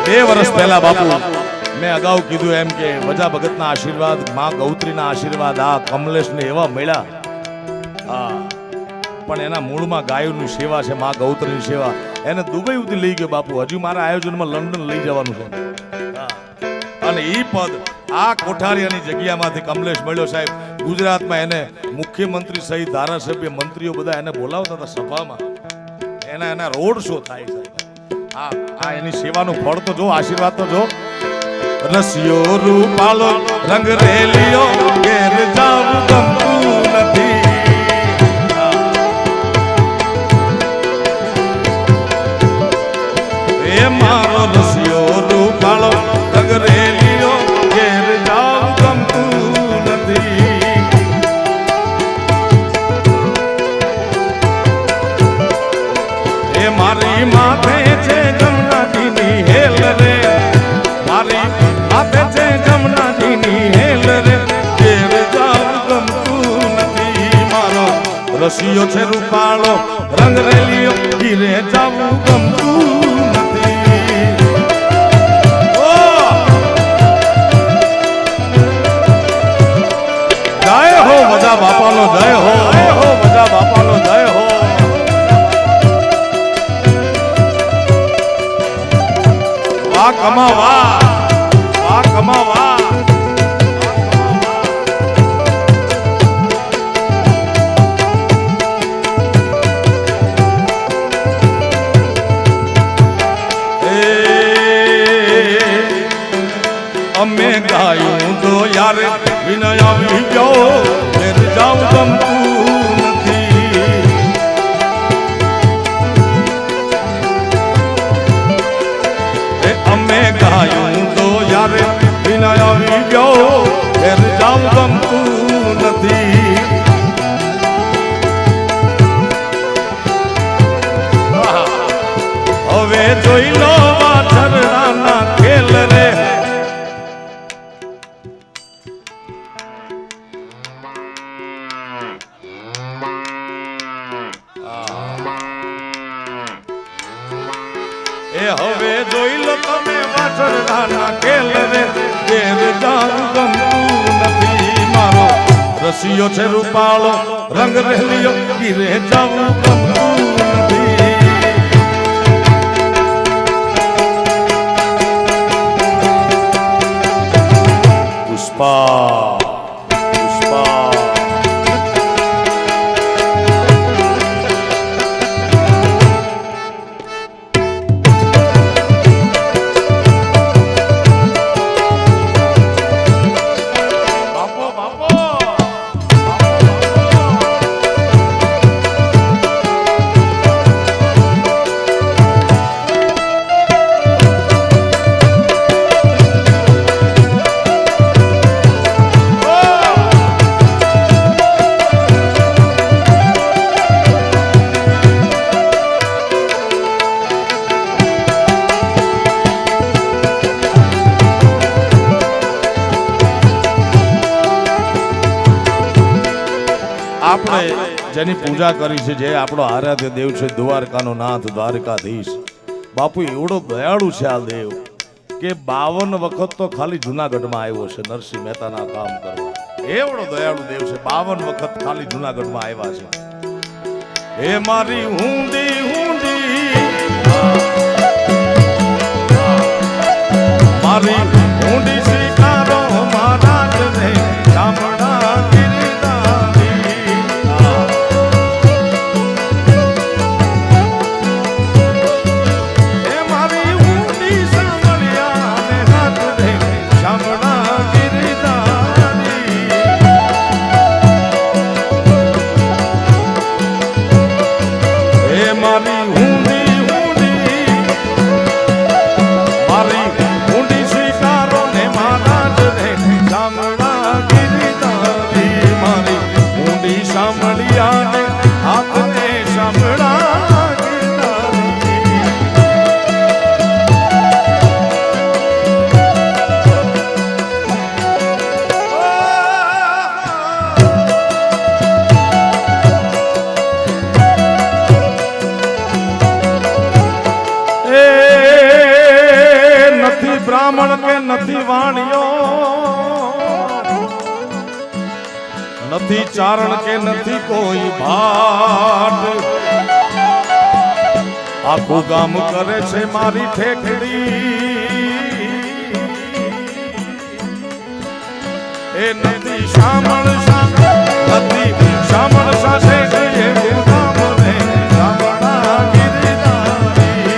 2 વર્ષ પહેલા બાપુ મેં અગાઉ કીધું એમ કે વજા ભગતના આશીર્વાદ, માં ગૌત્રીના આશીર્વાદ આ કમલેશને એવા મળ્યા. હા, પણ એના મૂળમાં ગાયોની સેવા છે, માં ગૌત્રીની સેવા. એને દુબઈ સુધી લઈ ગયો બાપુ. હજુ મારા આયોજનમાં લંડન લઈ જવાનું છે. અને ઈ પદ આ કોઠારીયાની જગ્યામાંથી કમલેશ મળ્યો સાહેબ. ગુજરાતમાં એને મુખ્યમંત્રી સહિત ધારાસભ્ય, મંત્રીઓ બધા એને બોલાવતા હતા સભામાં. એના રોડ શો થાય સાહેબ. આ એની સેવાનું ફળ તો જો, આશીર્વાદ તો જો. રસિયો રૂપાળો રંગ રેલિયો ઘેર જાવું ગમતું નથી. એ મારો રસિયો રૂપાળો રંગ રેલિયો ઘેર જાવું ગમતું નથી. એ મારી માથે છે જમનાજીની હેલ રે, મારી માથે છે જમનાજીની હેલ રે, ઘેર જાવું ગમતું નથી. મારો રસિયો છે રૂપાળો રંગ રેલિયો ઘીરે જાવું ગમતું નથી. જય હો વજા બાપાનો, જય હો વજા બાપાનો, જય હો. વાહ કમાવા, વાહ કમાવા. અમે ગાયું તો યાર વિનય આવી ગયો, ઘેર જાવ ગમતું નથી. અમે ગાયું તો યાર વિનય આવી ગયો, ઘેર જાવ ગમતું નથી. હવે જોઈ લો વાછરડાના ખેલ રે. હવે જોઈ લો તમે વાછરડાના ખેલ રે, ઘેર જાવું ગમતું નથી. મારો રસિયો છે રૂપાળો રંગ રેલિયો ઘીરે જાવું ગમતું નથી. પુષ્પા આપણે જેની પૂજા કરી છે, જે આપણો આરાધ્ય દેવ છે, દ્વારકાનો નાથ, દ્વારકાધીશ બાપુ એવડો દયાળુ છે આ દેવ કે 52 વખત તો ખાલી જુનાગઢમાં આવ્યો છે નરસિંહ મહેતાના કામ કરવા. એવડો દયાળુ દેવ છે, 52 વખત ખાલી જુનાગઢમાં આવ્યા છે. હે મારી ઊંડી ઊંડી મારી ઊંડી શિકારો મહારાજ રે ચામડા ગિરધારી. હે મારી ઊંડી સાંભળ્યા ને હાથ રે ચામડા ગિરધારી. હે મારી બ્રાહ્મણ કે નથી વાણિયો, નથી ચારણ કે નથી કોઈ ભાટ, આખું ગામ કરે છે મારી ઠેકડી, એ નથી શામળ નથી શામળ સાથે એવું ગામ ને શામળા ગિરનારી,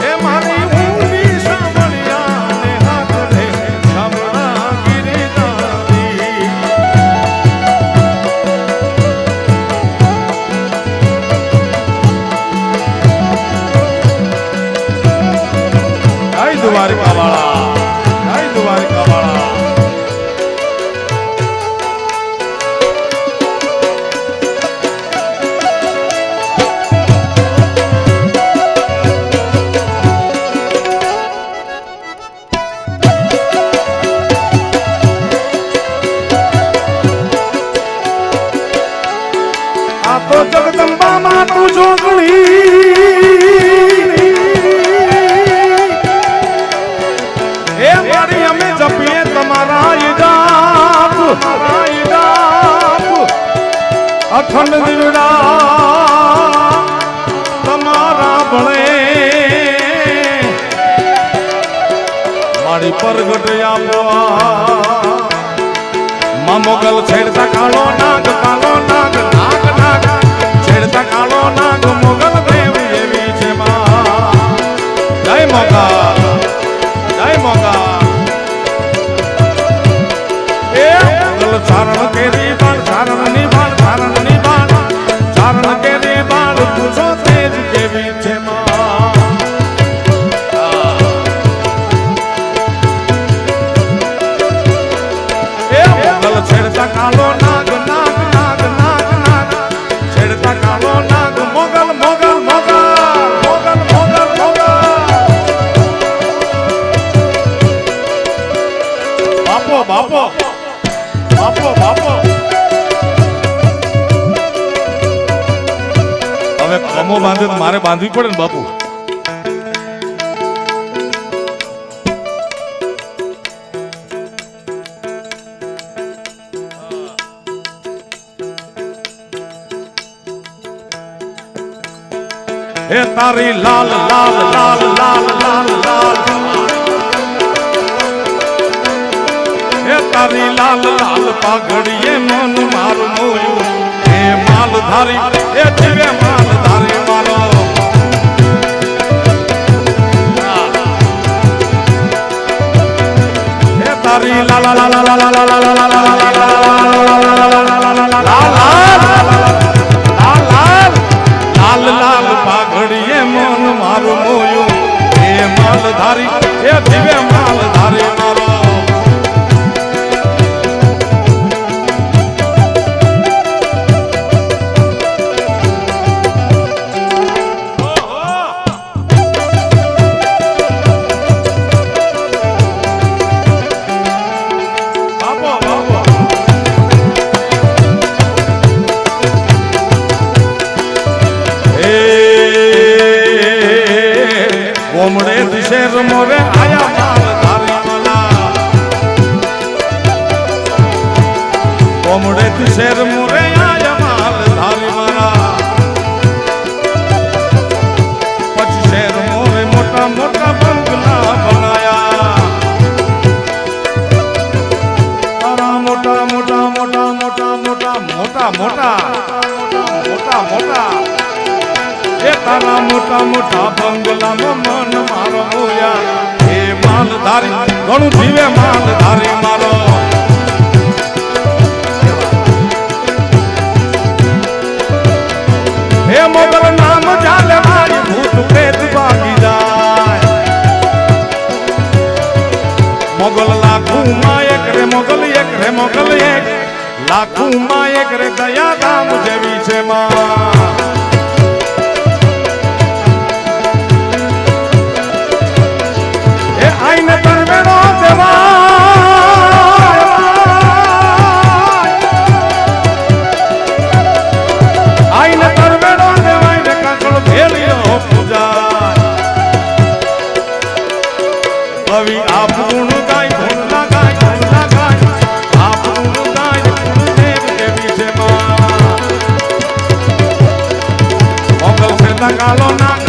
એ મારી ઊંડી શામળિયા ને હાથ રે શામળા ગિરનારી. જય દ્વારિકા વાળા, જય દ્વારિકા વાળા. આ તો જગદંબા માં તું જોગણી, એ મારી અમે જપીએ તમારા ઈજાપ, અખંડ દીવડા તમારા ભળે, મારી પરગટ આપવા માં મોગલ છેડતા કાળો નાગ, કાળો નાગ, નાગ નાગ છેડતા કાળો નાગ, મોગલ દેવ એવી છે માં. જય મોગલ, જય મોગલ. એ મોગલ ચારણ કેરી બાણ, ચારણ ની બાણ, ચારણ ની બાણ, ચારણ કેરી બાણ, પૂછો તેજ કેવી છે માં. એ મોગલ છેડતા કાળો નાગ, નાગ નાગ નાગ નાગ છેડતા કાળો નાગ, મોગલ મોગલ મોગલ મોગલ મોગલ મોગલ. બાપો બાપો બાપો બાપો. હવે કમો બાંધે તો મારે બાંધવી પડે ને બાપુ. હે તારી લાલ લાલ લાલ લાલ લાલ લાલ, હે તારી લાલ લાલ પાઘડીએ મન મારું મોયું, હે માલધારી એ જીવે માલધારી મારો. હે તારી લાલ લાલ લાલ લાલ લાલ લાલ લાલ લાલ પાઘડીએ મન મારું મોયું, હે માલધારી એ જીવે માલધારી મારો. કોમડે દિશે રમોરે આયા માલધારી માલા, કોમડે દિશે રમોરે આયા માલધારી માલા, પછી શેર મોરે મોટા મોટા બંગલા બનાયા, તારા મોટા મોટા મોટા મોટા મોટા મોટા મોટા મોટા મોટા, એ તારા મોટા મોટા બંગલામાં મન મારો મોયા, હે માલધારી ઘણું જીવે માલધારી મારો. હે મોગલ નામ ચાલે મારી ભૂત પ્રેત ભાગી જાય, મોગલ લાખું માં એક રે મોગલ એક રે મોગલ એક, લાખું માં એક રે દયા ગામ જેવી છે માં. આઈને તરવેડો દેવાય, આઈને તરવેડો દેવાય રે કાકડો ગુણ ગાય ગુણ ના ગાય ગુણ ના ગાય આપણું ગાય ગુરુદેવ કેવી છે માં મોગલ છે કાલો ના